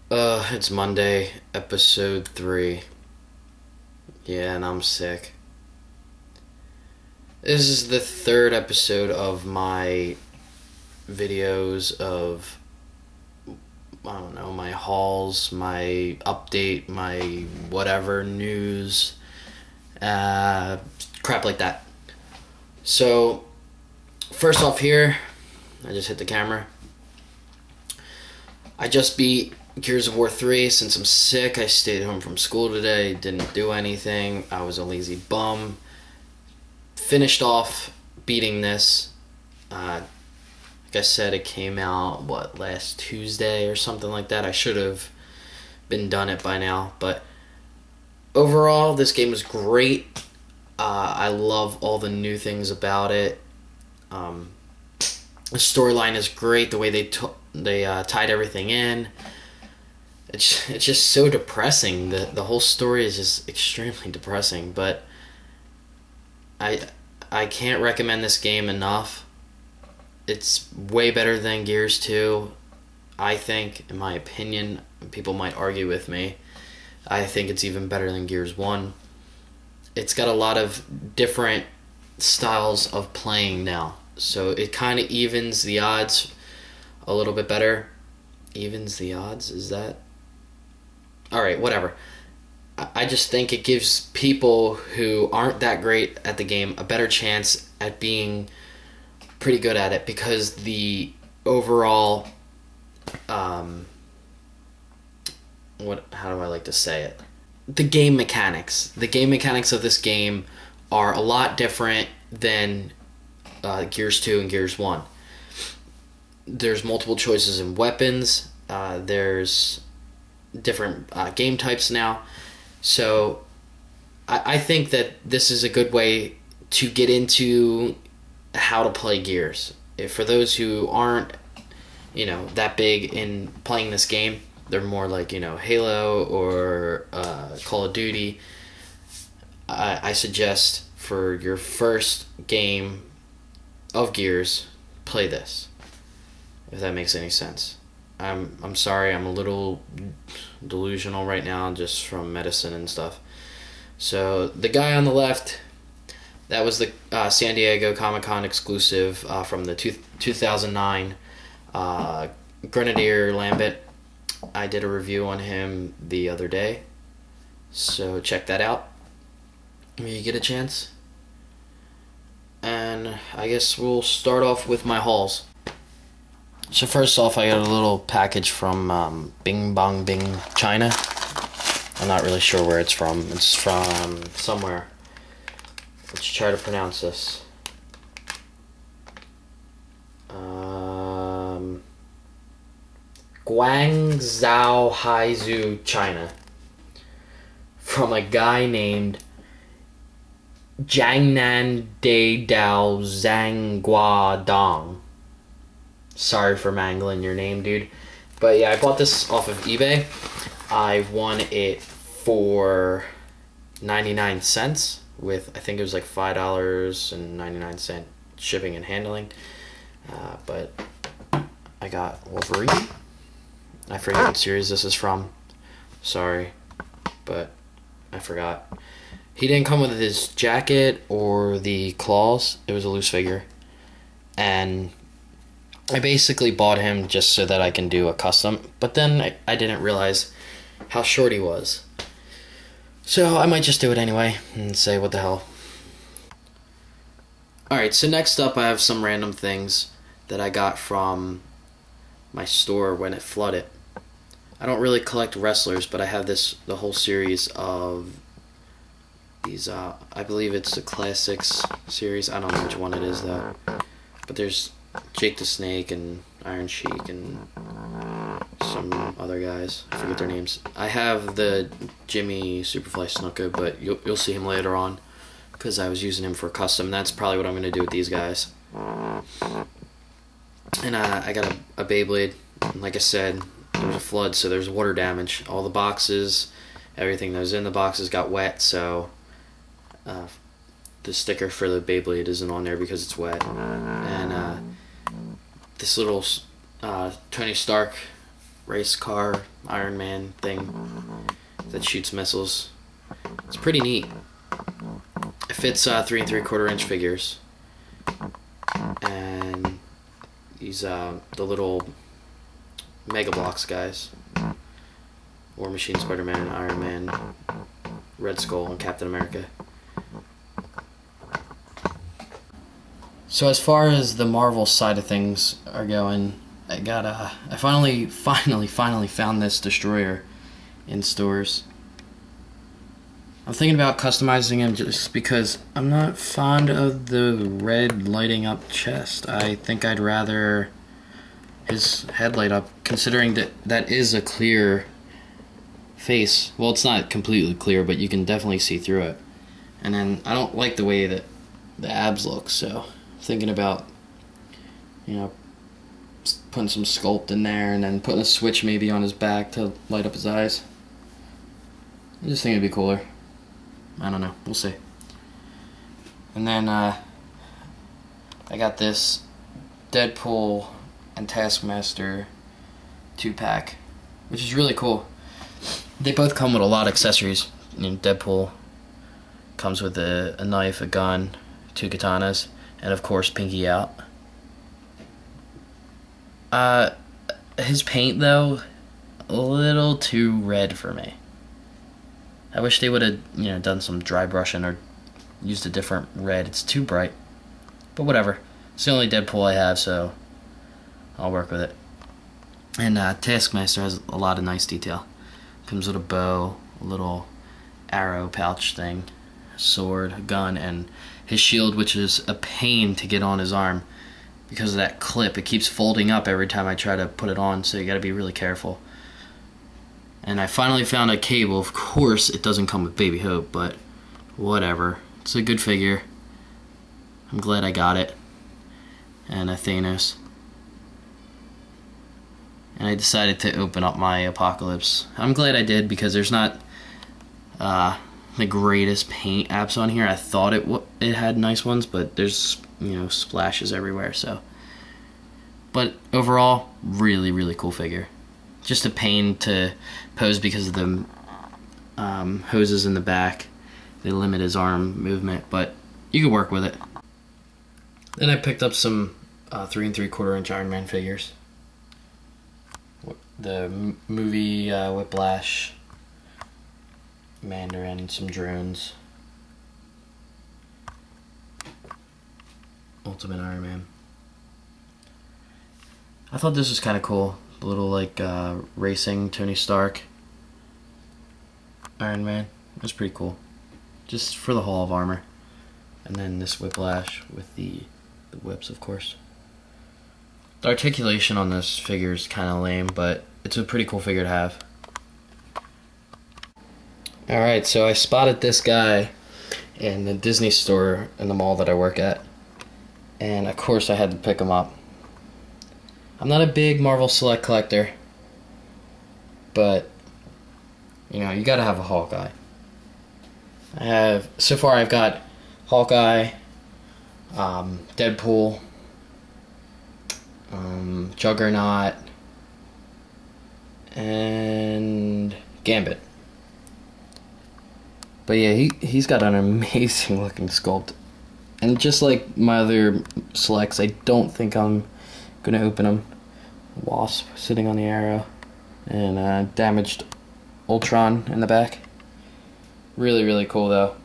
It's Monday, episode 3. Yeah, and I'm sick. This is the third episode of my videos of, I don't know, my hauls, my update, my whatever, news, crap like that. So, first off here, I just hit the camera. I just beat Gears of War 3. Since I'm sick, I stayed home from school today, didn't do anything. I was a lazy bum. Finished off beating this. Like I said, it came out, last Tuesday or something like that. I should have been done it by now. But overall, this game was great. I love all the new things about it. The storyline is great. The way they tied everything in. It's just so depressing. The whole story is just extremely depressing. But I can't recommend this game enough. It's way better than Gears 2. I think, in my opinion, people might argue with me. I think it's even better than Gears 1. It's got a lot of different styles of playing now. So it kind of evens the odds a little bit better. Evens the odds? Is that? Alright, whatever. I just think it gives people who aren't that great at the game a better chance at being pretty good at it, because the overall, how do I like to say it? The game mechanics of this game are a lot different than Gears 2 and Gears 1. There's multiple choices in weapons. There's different game types now. So I think that this is a good way to get into how to play Gears. For those who aren't, that big in playing this game, they're more like, Halo or Call of Duty. I suggest for your first game of Gears, play this, if that makes any sense. I'm sorry, I'm a little delusional right now just from medicine and stuff. So the guy on the left, that was the San Diego Comic-Con exclusive from the 2009 Grenadier Lambert. I did a review on him the other day, so check that out when you get a chance. And I guess we'll start off with my hauls. So first off, I got a little package from Bing Bong Bing, China. I'm not really sure where it's from. It's from somewhere. Let's try to pronounce this. Guangzhou Haizu, China. From a guy named Jiangnan De Dao Zhanghua Dong. Sorry for mangling your name, dude. But yeah, I bought this off of eBay. I won it for 99 cents with, I think it was like $5.99 shipping and handling. But I got Wolverine. I forget what series this is from. Sorry, but I forgot. He didn't come with his jacket or the claws. It was a loose figure. And I basically bought him just so that I can do a custom, but then I didn't realize how short he was. So I might just do it anyway and say what the hell. Alright, so next up I have some random things that I got from my store when it flooded. I don't really collect wrestlers, but I have the whole series of these, I believe it's the Classics series. I don't know which one it is though. But there's Jake the Snake and Iron Sheik and some other guys. I forget their names. I have the Jimmy Superfly Snuka, but you'll see him later on because I was using him for custom. That's probably what I'm going to do with these guys. And I got a Beyblade. Like I said, there was a flood, so there's water damage. All the boxes, everything that was in the boxes got wet, so the sticker for the Beyblade isn't on there because it's wet. And this little Tony Stark race car Iron Man thing that shoots missiles. It's pretty neat. It fits 3 3/4 inch figures, and these the little Mega Bloks guys: War Machine, Spider-Man, Iron Man, Red Skull, and Captain America. So as far as the Marvel side of things are going, I finally found this Destroyer in stores. I'm thinking about customizing him just because I'm not fond of the red lighting up chest. I think I'd rather his head light up, considering that that is a clear face. Well, it's not completely clear, but you can definitely see through it. And then I don't like the way that the abs look, so I'm thinking about, you know, putting some sculpt in there and then putting a switch maybe on his back to light up his eyes. I just think it'd be cooler. I don't know, we'll see. And then I got this Deadpool and Taskmaster 2-pack, which is really cool. They both come with a lot of accessories. You know, Deadpool comes with a knife, a gun, 2 katanas, and of course Pinky out. His paint though, a little too red for me. I wish they would have, you know, done some dry brushing or used a different red. It's too bright. But whatever. It's the only Deadpool I have, so I'll work with it. And Taskmaster has a lot of nice detail. Comes with a bow, a little arrow pouch thing, a sword, a gun, and his shield, which is a pain to get on his arm because of that clip. It keeps folding up every time I try to put it on, so you gotta be really careful. And I finally found a cable. Of course, it doesn't come with Baby Hope, but whatever. It's a good figure. I'm glad I got it. And a Thanos. And I decided to open up my Apocalypse. I'm glad I did because there's not the greatest paint apps on here. I thought it had nice ones, but there's, you know, splashes everywhere. So, but overall, really, really cool figure. Just a pain to pose because of the hoses in the back. They limit his arm movement, but you can work with it. Then I picked up some 3 3/4 inch Iron Man figures. The movie Whiplash, Mandarin, some drones. Ultimate Iron Man. I thought this was kind of cool. A little like racing Tony Stark Iron Man. It was pretty cool. Just for the Hall of Armor. And then this Whiplash with the whips, of course. The articulation on this figure is kind of lame, but it's a pretty cool figure to have. Alright, so I spotted this guy in the Disney store in the mall that I work at. And of course I had to pick him up. I'm not a big Marvel Select collector, but you know, you gotta have a Hawkeye. So far I've got Hawkeye, Deadpool, Juggernaut, and Gambit. But yeah, he's got an amazing looking sculpt. And just like my other selects, I don't think I'm gonna open them. Wasp sitting on the arrow, and damaged Ultron in the back. Really, really cool though.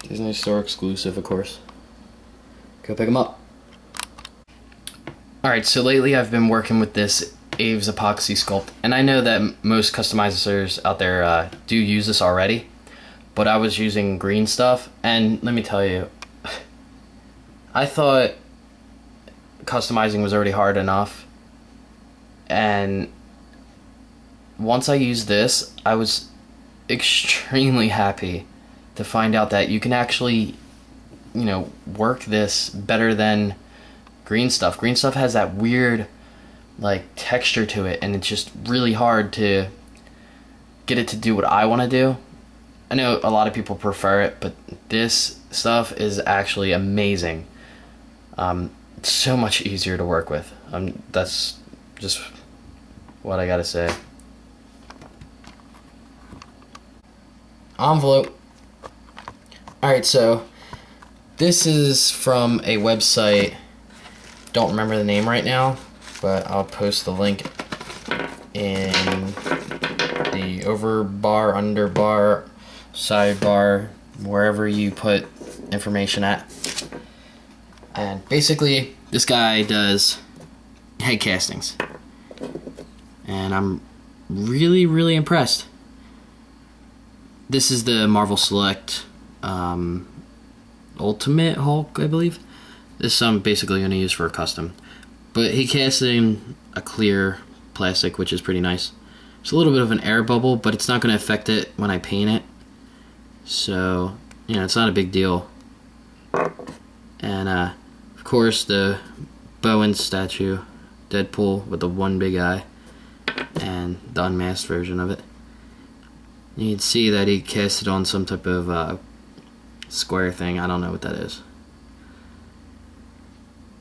Disney Store exclusive, of course. Go pick them up. Alright, so lately I've been working with this Aves epoxy sculpt, and I know that most customizers out there do use this already, but I was using green stuff, and let me tell you, I thought customizing was already hard enough, and once I used this, I was extremely happy to find out that you can actually, you know, work this better than green stuff. Green stuff has that weird, like, texture to it, and it's just really hard to get it to do what I want to do. I know a lot of people prefer it, but this stuff is actually amazing. so much easier to work with. That's just what I gotta say. Envelope. Alright, so this is from a website, don't remember the name right now, but I'll post the link in the over bar, under bar, sidebar, wherever you put information at. And basically, this guy does head castings. And I'm really, really impressed. This is the Marvel Select Ultimate Hulk, I believe. This I'm basically going to use for a custom. But he cast in a clear plastic, which is pretty nice. It's a little bit of an air bubble, but it's not going to affect it when I paint it. So, you know, it's not a big deal. And, of course, the Bowen statue, Deadpool with the one big eye, and the unmasked version of it. You can see that he cast it on some type of square thing. I don't know what that is.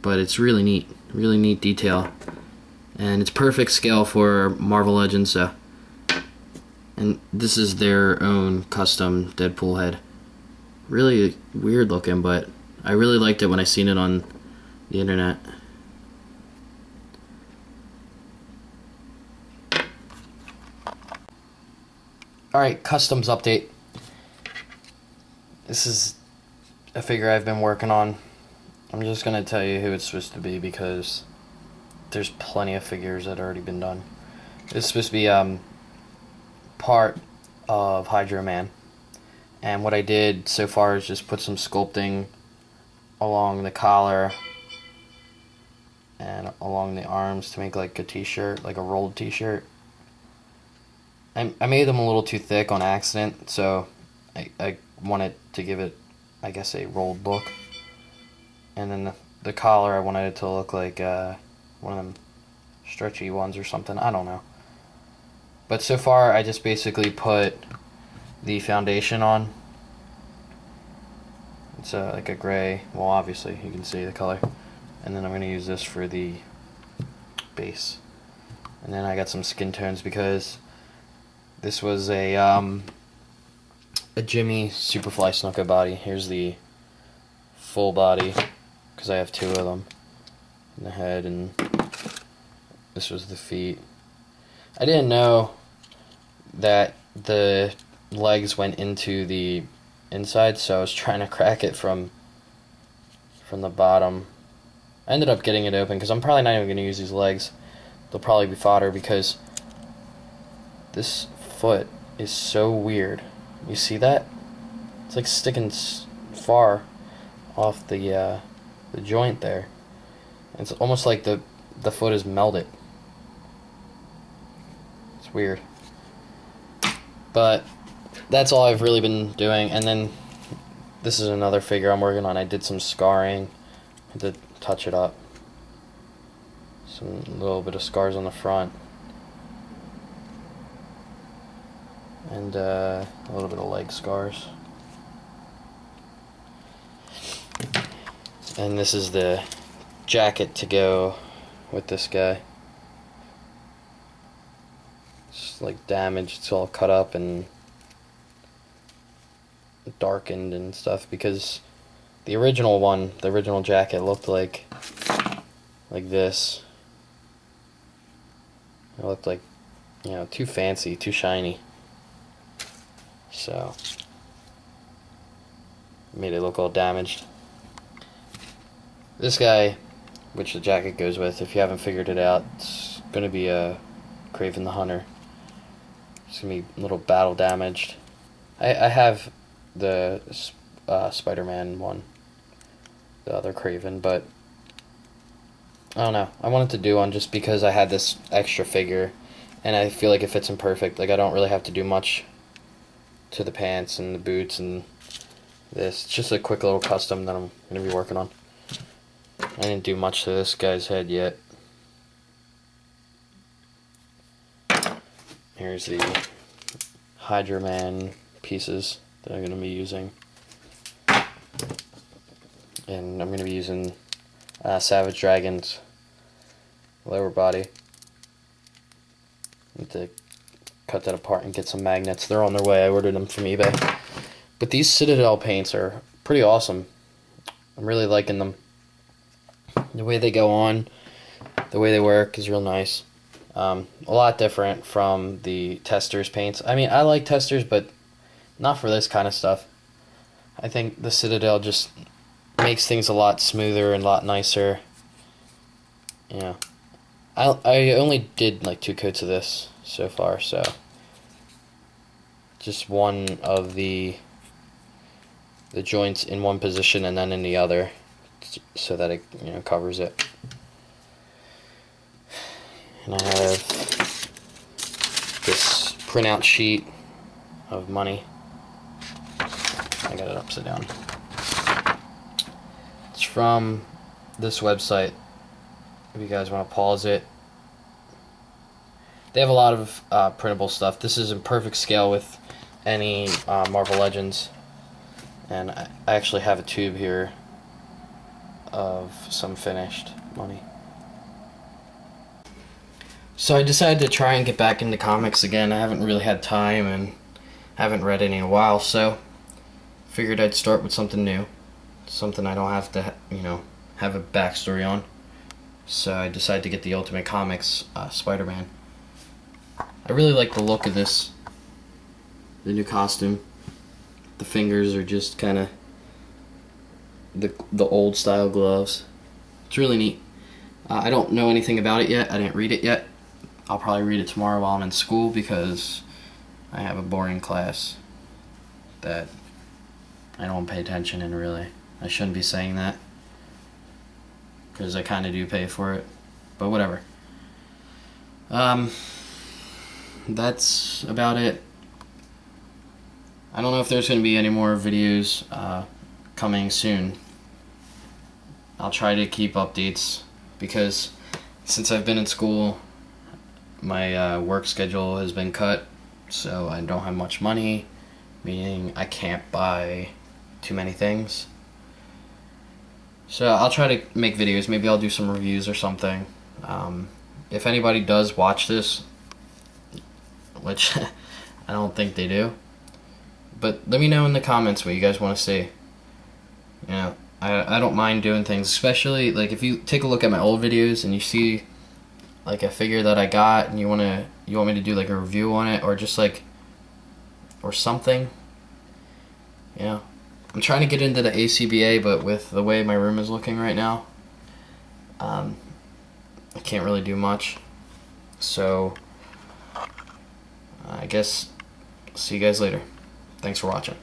But it's really neat detail. And it's perfect scale for Marvel Legends, so. And this is their own custom Deadpool head. Really weird looking, but I really liked it when I seen it on the internet. Alright, customs update. This is a figure I've been working on. I'm just going to tell you who it's supposed to be because there's plenty of figures that have already been done. It's supposed to be part of Hydro Man. And what I did so far is just put some sculpting along the collar and along the arms to make like a t-shirt, like a rolled t-shirt. I made them a little too thick on accident, so I wanted to give it, I guess, a rolled look. And then the collar, I wanted it to look like one of them stretchy ones or something. I don't know. But so far, I just basically put the foundation on. It's like a gray. Well, obviously, you can see the color. And then I'm going to use this for the base. And then I got some skin tones because this was a Jimmy Superfly Snuka body. Here's the full body, because I have two of them. And the head, and this was the feet. I didn't know that the legs went into the inside, so I was trying to crack it from the bottom. I ended up getting it open, because I'm probably not even going to use these legs. They'll probably be fodder, because this foot is so weird. You see that? It's like sticking far off the joint there. It's almost like the foot is melded. It's weird. But that's all I've really been doing. And then this is another figure I'm working on. I did some scarring. I did touch it up. Some little bit of scars on the front. And a little bit of leg scars. And this is the jacket to go with this guy. It's like damaged, it's all cut up and darkened and stuff, because the original one, the original jacket looked like this. It looked like, you know, too fancy, too shiny. So, made it look all damaged. This guy, which the jacket goes with, if you haven't figured it out, it's going to be a Kraven the Hunter. It's going to be a little battle damaged. I have the Spider-Man one, the other Kraven, but I don't know. I wanted to do one just because I had this extra figure, and I feel like it fits in perfect. Like, I don't really have to do much to the pants and the boots and this. It's just a quick little custom that I'm going to be working on. I didn't do much to this guy's head yet. Here's the Hydro Man pieces that I'm going to be using. And I'm going to be using Savage Dragon's lower body. Need to cut that apart and get some magnets. They're on their way. I ordered them from eBay. But these Citadel paints are pretty awesome. I'm really liking them. The way they go on, the way they work is real nice. A lot different from the Testors paints. I mean, I like Testors, but not for this kind of stuff. I think the Citadel just makes things a lot smoother and a lot nicer. Yeah. I only did like 2 coats of this so far, so just one of the joints in one position and then in the other, so that it, you know, covers it. And I have this printout sheet of money. I got it upside down. It's from this website. If you guys want to pause it, they have a lot of printable stuff. This is in perfect scale with any Marvel Legends. And I actually have a tube here of some finished money. So I decided to try and get back into comics again. I haven't really had time and haven't read any in a while, so figured I'd start with something new. Something I don't have to, you know, have a backstory on. So I decided to get the Ultimate Comics Spider-Man. I really like the look of this, the new costume. The fingers are just kind of the old style gloves. It's really neat. I don't know anything about it yet. I didn't read it yet. I'll probably read it tomorrow while I'm in school because I have a boring class that I don't pay attention in, really. I shouldn't be saying that because I kind of do pay for it, but whatever. That's about it. I don't know if there's going to be any more videos coming soon. I'll try to keep updates because since I've been in school, my work schedule has been cut, so I don't have much money, meaning I can't buy too many things. So I'll try to make videos. Maybe I'll do some reviews or something. If anybody does watch this, which I don't think they do, but let me know in the comments what you guys want to see. You know, I don't mind doing things, especially like if you take a look at my old videos and you see like a figure that I got and you want me to do like a review on it or just like or something. You know, I'm trying to get into the ACBA, but with the way my room is looking right now, I can't really do much. So I guess see you guys later. Thanks for watching.